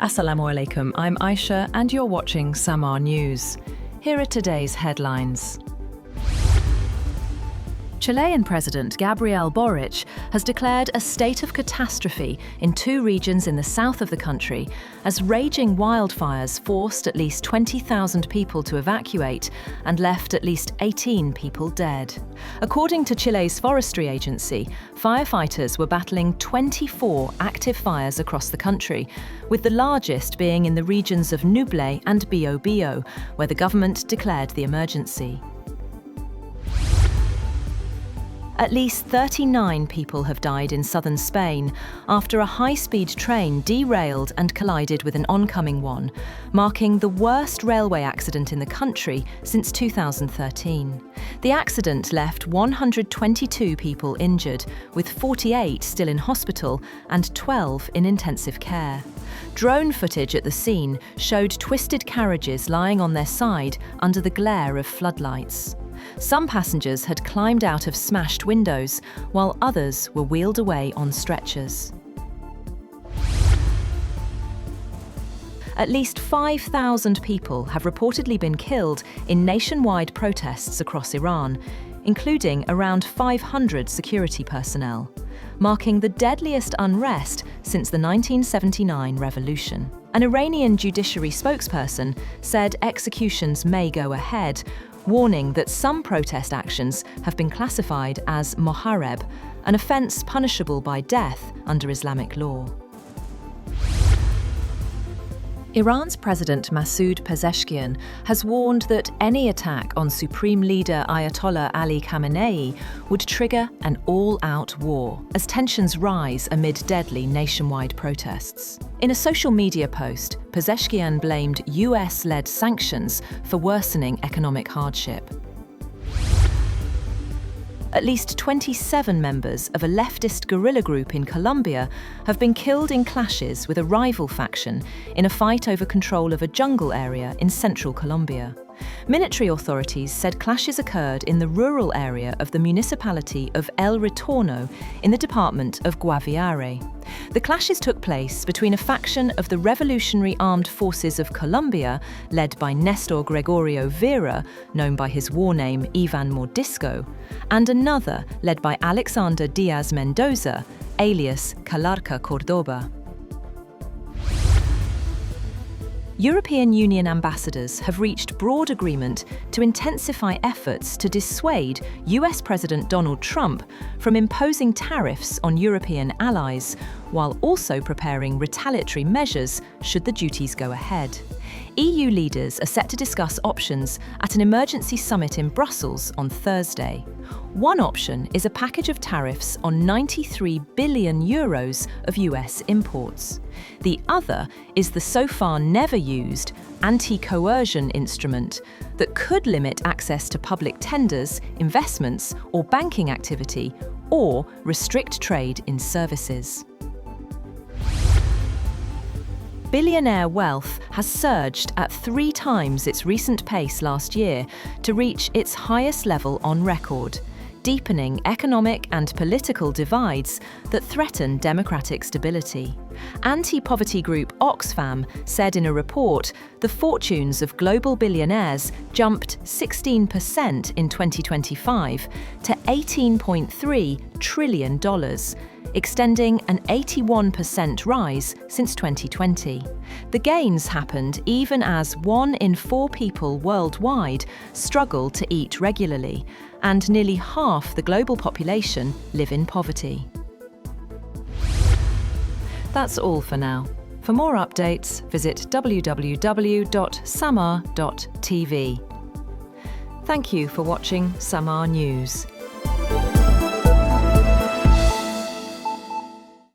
Assalamu alaikum, I'm Aisha and you're watching Samar News. Here are today's headlines. Chilean President Gabriel Boric has declared a state of catastrophe in two regions in the south of the country as raging wildfires forced at least 20,000 people to evacuate and left at least 18 people dead. According to Chile's forestry agency, firefighters were battling 24 active fires across the country, with the largest being in the regions of Ñuble and Bío Bío, where the government declared the emergency. At least 39 people have died in southern Spain after a high-speed train derailed and collided with an oncoming one, marking the worst railway accident in the country since 2013. The accident left 122 people injured, with 48 still in hospital and 12 in intensive care. Drone footage at the scene showed twisted carriages lying on their side under the glare of floodlights. Some passengers had climbed out of smashed windows, while others were wheeled away on stretchers. At least 5,000 people have reportedly been killed in nationwide protests across Iran, including around 500 security personnel, marking the deadliest unrest since the 1979 revolution. An Iranian judiciary spokesperson said executions may go ahead, warning that some protest actions have been classified as mohareb, an offence punishable by death under Islamic law. Iran's President Masoud Pezeshkian has warned that any attack on Supreme Leader Ayatollah Ali Khamenei would trigger an all-out war, as tensions rise amid deadly nationwide protests. In a social media post, Pezeshkian blamed US-led sanctions for worsening economic hardship. At least 27 members of a leftist guerrilla group in Colombia have been killed in clashes with a rival faction in a fight over control of a jungle area in central Colombia. Military authorities said clashes occurred in the rural area of the municipality of El Retorno in the department of Guaviare. The clashes took place between a faction of the Revolutionary Armed Forces of Colombia, led by Nestor Gregorio Vera, known by his war name Ivan Mordisco, and another led by Alexander Diaz Mendoza, alias Calarca Cordoba. European Union ambassadors have reached broad agreement to intensify efforts to dissuade US President Donald Trump from imposing tariffs on European allies, while also preparing retaliatory measures should the duties go ahead. EU leaders are set to discuss options at an emergency summit in Brussels on Thursday. One option is a package of tariffs on 93 billion euros of US imports. The other is the so far never used anti-coercion instrument that could limit access to public tenders, investments, or banking activity, or restrict trade in services. Billionaire wealth has surged at 3 times its recent pace last year to reach its highest level on record, deepening economic and political divides that threaten democratic stability. Anti-poverty group Oxfam said in a report the fortunes of global billionaires jumped 16% in 2025 to $18.3 trillion, extending an 81% rise since 2020. The gains happened even as 1 in 4 people worldwide struggle to eat regularly, and nearly half the global population live in poverty. That's all for now. For more updates, visit www.samar.tv. Thank you for watching Samar News.